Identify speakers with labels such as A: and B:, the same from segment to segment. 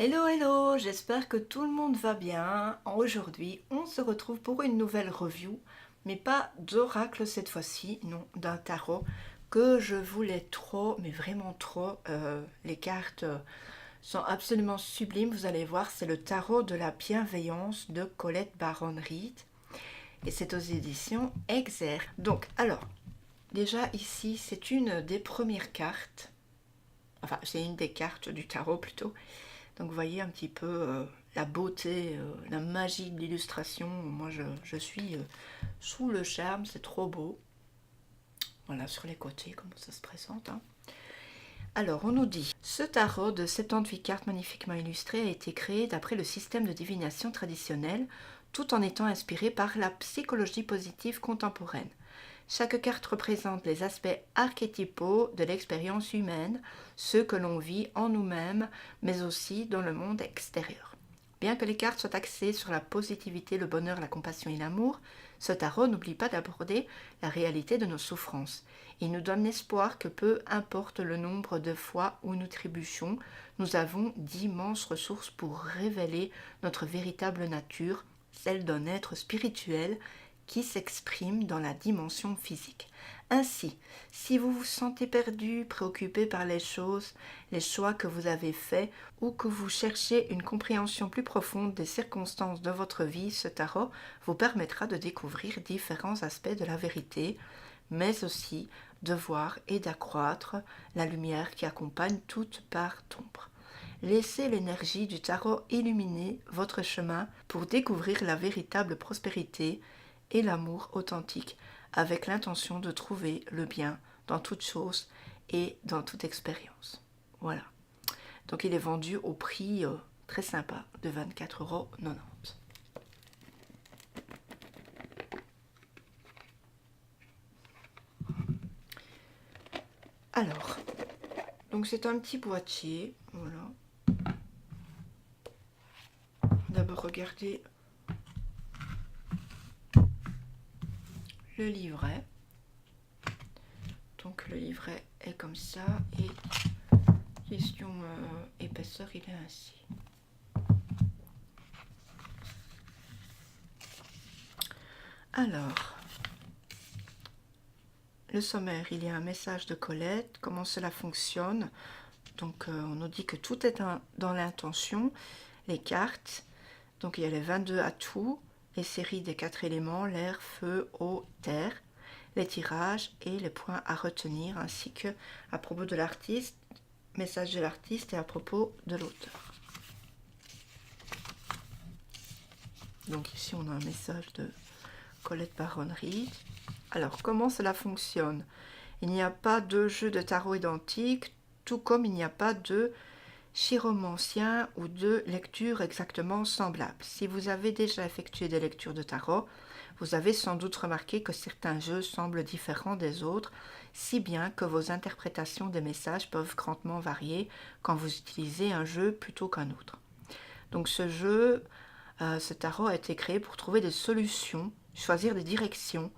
A: Hello, hello, j'espère que tout le monde va bien. Aujourd'hui, on se retrouve pour une nouvelle review, mais pas d'oracle cette fois-ci, non, d'un tarot que je voulais trop, mais vraiment trop. Les cartes sont absolument sublimes, vous allez voir, c'est le tarot de la bienveillance de Colette Baron-Reid et c'est aux éditions Exer. Donc, alors, déjà ici, c'est une des premières cartes, enfin, c'est une des cartes du tarot plutôt. Donc vous voyez un petit peu la beauté, la magie de l'illustration. Moi je suis sous le charme, c'est trop beau. Voilà sur les côtés comment ça se présente. Hein. Alors on nous dit, ce tarot de 78 cartes magnifiquement illustrées a été créé d'après le système de divination traditionnel, tout en étant inspiré par la psychologie positive contemporaine. Chaque carte représente les aspects archétypaux de l'expérience humaine, ceux que l'on vit en nous-mêmes, mais aussi dans le monde extérieur. Bien que les cartes soient axées sur la positivité, le bonheur, la compassion et l'amour, ce tarot n'oublie pas d'aborder la réalité de nos souffrances. Il nous donne l'espoir que peu importe le nombre de fois où nous trébuchons, nous avons d'immenses ressources pour révéler notre véritable nature, celle d'un être spirituel qui s'exprime dans la dimension physique. Ainsi, si vous vous sentez perdu, préoccupé par les choses, les choix que vous avez faits ou que vous cherchez une compréhension plus profonde des circonstances de votre vie, ce tarot vous permettra de découvrir différents aspects de la vérité, mais aussi de voir et d'accroître la lumière qui accompagne toute part d'ombre. Laissez l'énergie du tarot illuminer votre chemin pour découvrir la véritable prospérité et l'amour authentique, avec l'intention de trouver le bien dans toute chose et dans toute expérience. Voilà. Donc il est vendu au prix très sympa de 24,90 €. Alors, donc c'est un petit boîtier, voilà. D'abord regardez le livret. Donc le livret est comme ça et question épaisseur, il est ainsi. Alors, le sommaire, il y a un message de Colette, comment cela fonctionne. Donc on nous dit que tout est dans l'intention, les cartes, donc il y a les 22 atouts, les séries des 4 éléments, l'air, feu, eau, terre, les tirages et les points à retenir, ainsi que à propos de l'artiste, message de l'artiste et à propos de l'auteur. Donc ici on a un message de Colette Baron-Reid. Alors comment cela fonctionne? Il n'y a pas de jeu de tarot identique, tout comme il n'y a pas de chiromancien ou de lecture exactement semblable. Si vous avez déjà effectué des lectures de tarot, vous avez sans doute remarqué que certains jeux semblent différents des autres, si bien que vos interprétations des messages peuvent grandement varier quand vous utilisez un jeu plutôt qu'un autre. Donc ce tarot a été créé pour trouver des solutions, choisir des directions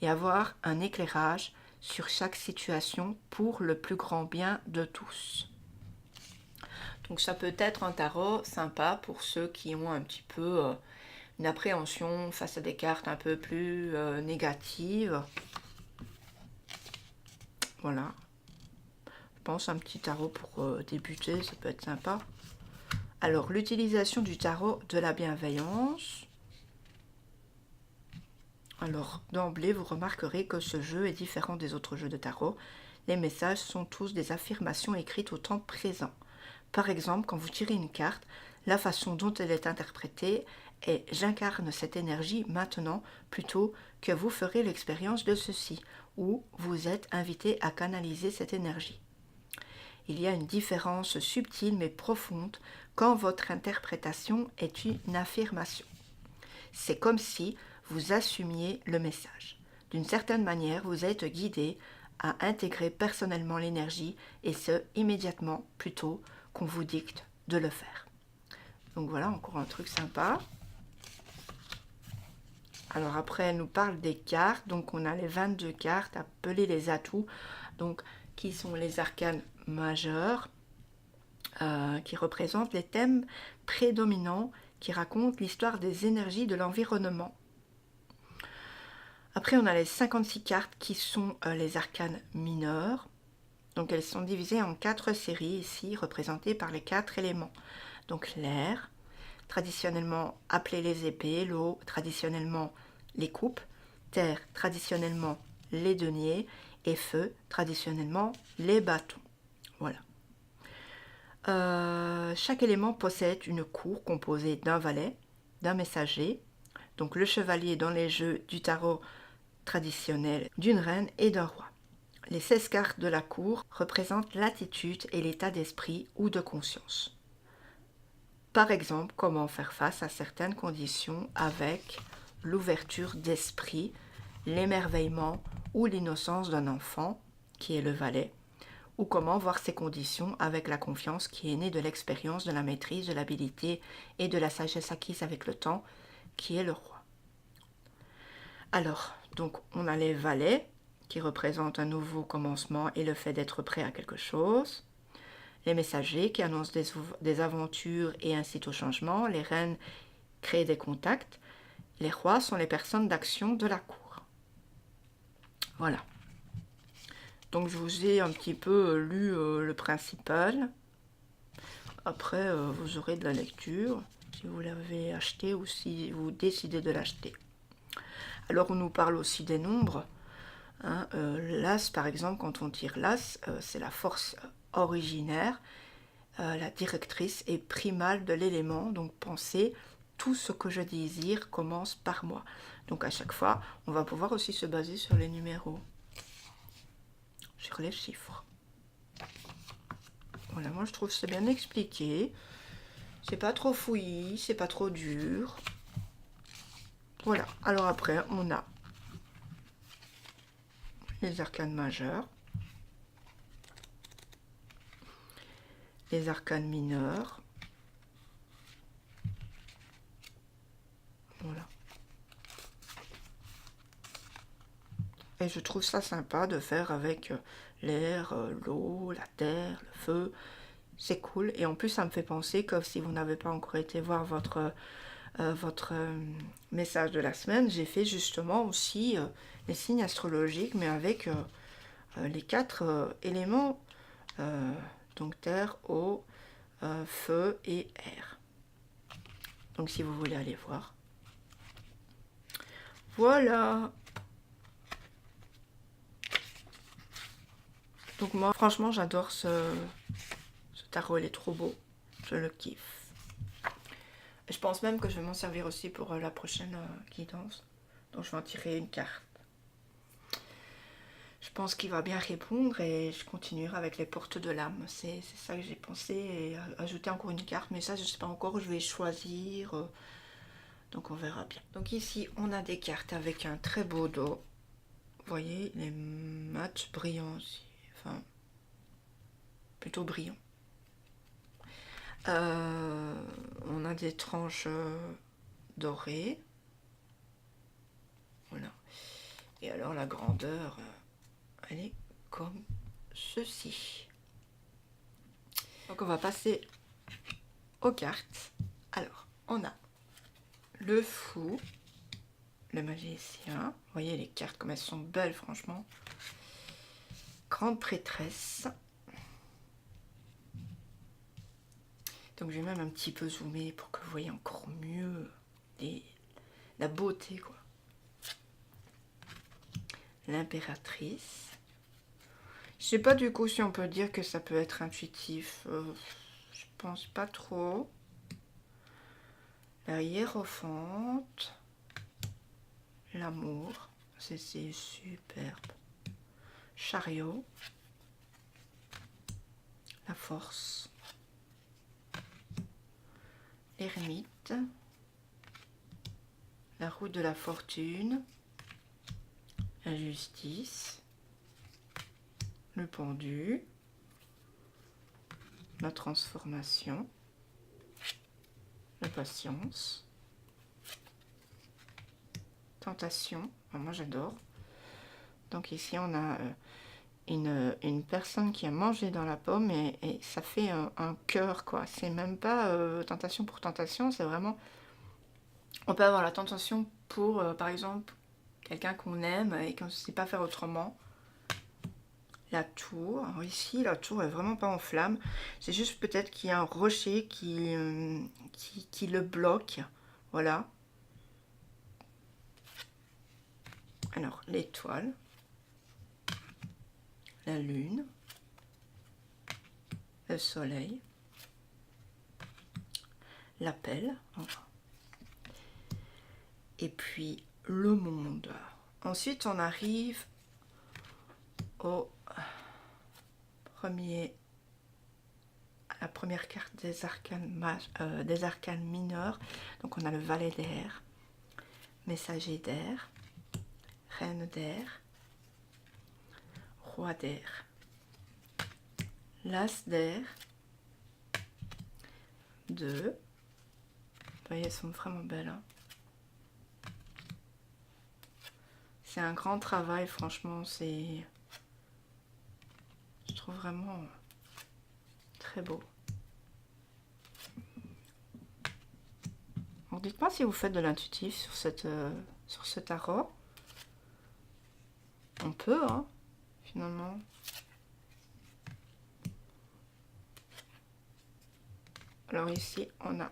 A: et avoir un éclairage sur chaque situation pour le plus grand bien de tous. Donc ça peut être un tarot sympa pour ceux qui ont un petit peu une appréhension face à des cartes un peu plus négatives. Voilà. Je pense un petit tarot pour débuter, ça peut être sympa. Alors, l'utilisation du tarot de la bienveillance. Alors, d'emblée, vous remarquerez que ce jeu est différent des autres jeux de tarot. Les messages sont tous des affirmations écrites au temps présent. Par exemple, quand vous tirez une carte, la façon dont elle est interprétée est j'incarne cette énergie maintenant plutôt que vous ferez l'expérience de ceci ou vous êtes invité à canaliser cette énergie. Il y a une différence subtile mais profonde quand votre interprétation est une affirmation. C'est comme si vous assumiez le message. D'une certaine manière, vous êtes guidé à intégrer personnellement l'énergie et ce immédiatement plutôt qu'on vous dicte de le faire. Donc voilà, encore un truc sympa. Alors après, elle nous parle des cartes. Donc on a les 22 cartes appelées les atouts, donc qui sont les arcanes majeurs. qui représentent les thèmes prédominants qui racontent l'histoire des énergies de l'environnement. Après, on a les 56 cartes qui sont les arcanes mineurs. Donc, elles sont divisées en 4 séries ici, représentées par les 4 éléments. Donc, l'air, traditionnellement appelé les épées, l'eau, traditionnellement les coupes, terre, traditionnellement les deniers, et feu, traditionnellement les bâtons. Voilà. Chaque élément possède une cour composée d'un valet, d'un messager, donc le chevalier dans les jeux du tarot traditionnel, d'une reine et d'un roi. Les 16 cartes de la cour représentent l'attitude et l'état d'esprit ou de conscience. Par exemple, comment faire face à certaines conditions avec l'ouverture d'esprit, l'émerveillement ou l'innocence d'un enfant, qui est le valet, ou comment voir ces conditions avec la confiance qui est née de l'expérience, de la maîtrise, de l'habilité et de la sagesse acquise avec le temps, qui est le roi. Alors, donc on a les valets, qui représentent un nouveau commencement et le fait d'être prêt à quelque chose. Les messagers, qui annoncent des aventures et incitent au changement. Les reines créent des contacts. Les rois sont les personnes d'action de la cour. Voilà. Donc je vous ai un petit peu lu le principal. Après, vous aurez de la lecture, si vous l'avez acheté ou si vous décidez de l'acheter. Alors on nous parle aussi des nombres. Hein, l'as, par exemple, quand on tire l'as, c'est la force originaire, la directrice et primale de l'élément. Donc pensez, tout ce que je désire commence par moi. Donc à chaque fois, on va pouvoir aussi se baser sur les numéros, sur les chiffres. Voilà, moi je trouve que c'est bien expliqué. C'est pas trop fouillis, c'est pas trop dur. Voilà, alors après, on a les arcanes majeurs, les arcanes mineurs. Voilà. Et je trouve ça sympa de faire avec l'air, l'eau, la terre, le feu. C'est cool. Et en plus, ça me fait penser que si vous n'avez pas encore été voir votre message de la semaine, j'ai fait justement aussi les signes astrologiques, mais avec les 4 éléments, donc terre, eau, feu et air. Donc si vous voulez aller voir. Voilà. Donc moi, franchement, j'adore ce tarot, il est trop beau. Je le kiffe. Et je pense même que je vais m'en servir aussi pour la prochaine guidance. Donc je vais en tirer une carte. Je pense qu'il va bien répondre et je continuerai avec les portes de l'âme. C'est ça que j'ai pensé et ajouter encore une carte. Mais ça, je ne sais pas encore, je vais choisir. Donc on verra bien. Donc ici, on a des cartes avec un très beau dos. Vous voyez, les matchs brillants aussi. Enfin, plutôt brillants. On a des tranches dorées. Voilà. Et alors la grandeur, elle est comme ceci. Donc on va passer aux cartes. Alors, on a le fou, le magicien. Vous voyez les cartes comme elles sont belles, franchement. Grande prêtresse. Donc je vais même un petit peu zoomer pour que vous voyez encore mieux la beauté, quoi. L'impératrice. Je sais pas du coup si on peut dire que ça peut être intuitif. Je pense pas trop. La hiérophante. L'amour. C'est superbe. Chariot. La force. L'ermite. La roue de la fortune. La justice. Le pendu. La transformation. La patience. Tentation. Moi j'adore. Donc ici on a une personne qui a mangé dans la pomme et ça fait un cœur, quoi. C'est même pas tentation pour tentation, c'est vraiment... On peut avoir la tentation pour, par exemple, quelqu'un qu'on aime et qu'on ne sait pas faire autrement. La tour, alors ici la tour est vraiment pas en flamme, c'est juste peut-être qu'il y a un rocher qui le bloque, voilà. Alors l'étoile, la lune, le soleil, l'appel, et puis le monde. Ensuite on arrive au la première carte des arcanes mineurs. Donc on a le valet d'air, messager d'air, reine d'air, roi d'air, l'as d'air, 2. Vous voyez, elles sont vraiment belles. Hein. C'est un grand travail, franchement. Je trouve vraiment très beau. Alors dites-moi si vous faites de l'intuitif sur ce tarot. On peut, hein, finalement. Alors ici, on a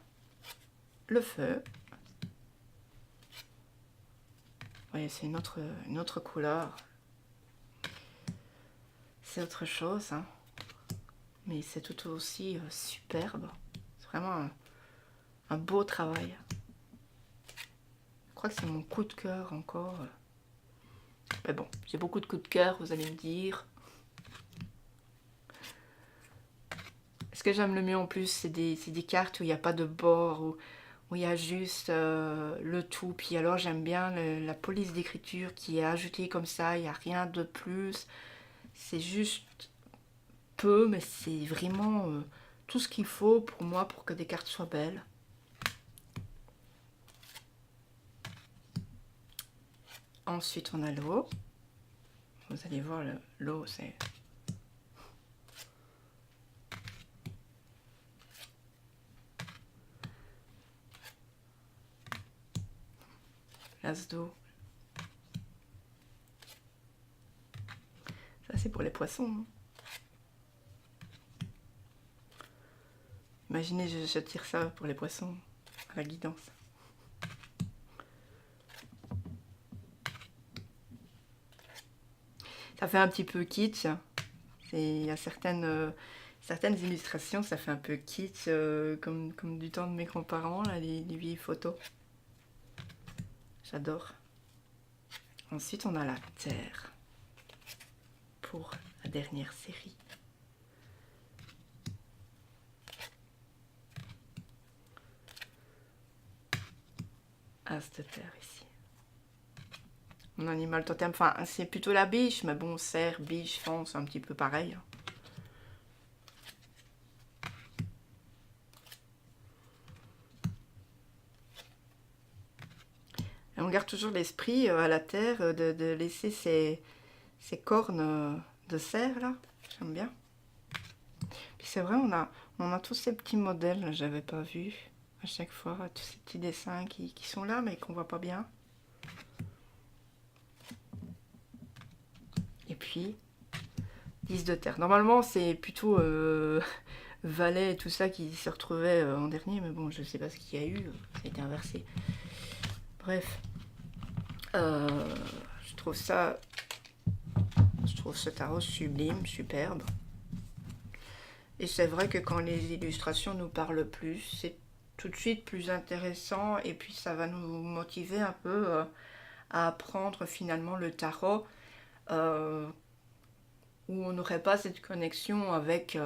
A: le feu. Vous voyez, c'est une autre couleur. C'est autre chose, hein. Mais c'est tout aussi superbe. C'est vraiment un beau travail. Je crois que c'est mon coup de cœur encore. Mais bon, j'ai beaucoup de coups de cœur, vous allez me dire. Ce que j'aime le mieux en plus, c'est des cartes où il n'y a pas de bord, où il y a juste le tout. Puis alors j'aime bien la police d'écriture qui est ajoutée comme ça, il n'y a rien de plus. C'est juste peu, mais c'est vraiment tout ce qu'il faut pour moi pour que des cartes soient belles. Ensuite on a l'eau. Vous allez voir, l'eau c'est... L'as d'eau. Ça c'est pour les poissons. Hein. Imaginez, je tire ça pour les poissons à la guidance. Ça fait un petit peu kitsch. Il y a certaines illustrations, ça fait un peu kitsch, comme du temps de mes grands-parents, les vieilles photos. J'adore. Ensuite, on a la Terre pour la dernière série. As de terre ici. Mon animal totem, enfin c'est plutôt la biche, mais bon, cerf, biche, faon, c'est un petit peu pareil. Et on garde toujours l'esprit à la terre de laisser ces cornes de cerf là, j'aime bien. Puis c'est vrai, on a tous ces petits modèles, j'avais pas vu à chaque fois, tous ces petits dessins qui sont là mais qu'on voit pas bien. Et puis 10 de terre. Normalement c'est plutôt valet et tout ça qui se retrouvait en dernier, mais bon, je sais pas ce qu'il y a eu, ça a été inversé. Bref, je trouve ce tarot sublime, superbe. Et c'est vrai que quand les illustrations nous parlent plus, c'est tout de suite plus intéressant et puis ça va nous motiver un peu à apprendre finalement le tarot où on n'aurait pas cette connexion avec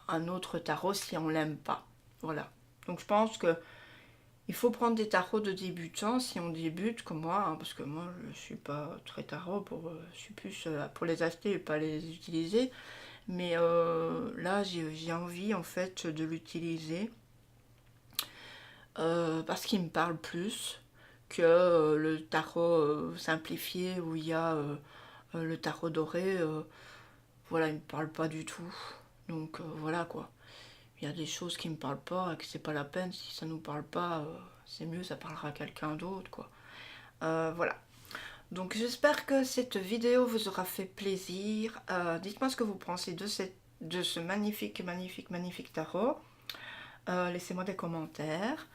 A: un autre tarot si on l'aime pas. Voilà. Donc je pense que il faut prendre des tarots de débutants si on débute comme moi, hein, parce que moi je suis pas très tarot, je suis plus pour les acheter et pas les utiliser. Mais là j'ai envie en fait de l'utiliser parce qu'il me parle plus que le tarot simplifié où il y a le tarot doré. voilà, il me parle pas du tout. Donc voilà quoi. Il y a des choses qui me parlent pas et que c'est pas la peine. Si ça nous parle pas, c'est mieux, ça parlera à quelqu'un d'autre quoi. Voilà. Donc j'espère que cette vidéo vous aura fait plaisir. Dites-moi ce que vous pensez de ce magnifique tarot. Laissez-moi des commentaires.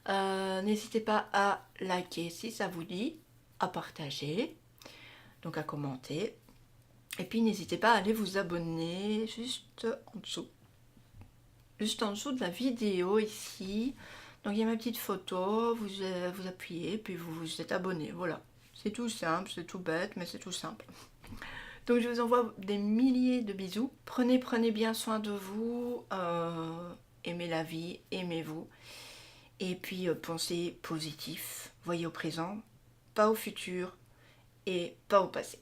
A: N'hésitez pas à liker si ça vous dit, à partager, donc à commenter. Et puis n'hésitez pas à aller vous abonner juste en dessous. Juste en dessous de la vidéo ici. Donc il y a ma petite photo, vous appuyez, puis vous vous êtes abonné. Voilà. C'est tout simple, c'est tout bête, mais c'est tout simple. Donc je vous envoie des milliers de bisous. Prenez bien soin de vous. Aimez la vie, aimez-vous. Et puis pensez positif. Voyez au présent, pas au futur et pas au passé.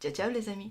A: Ciao ciao les amis.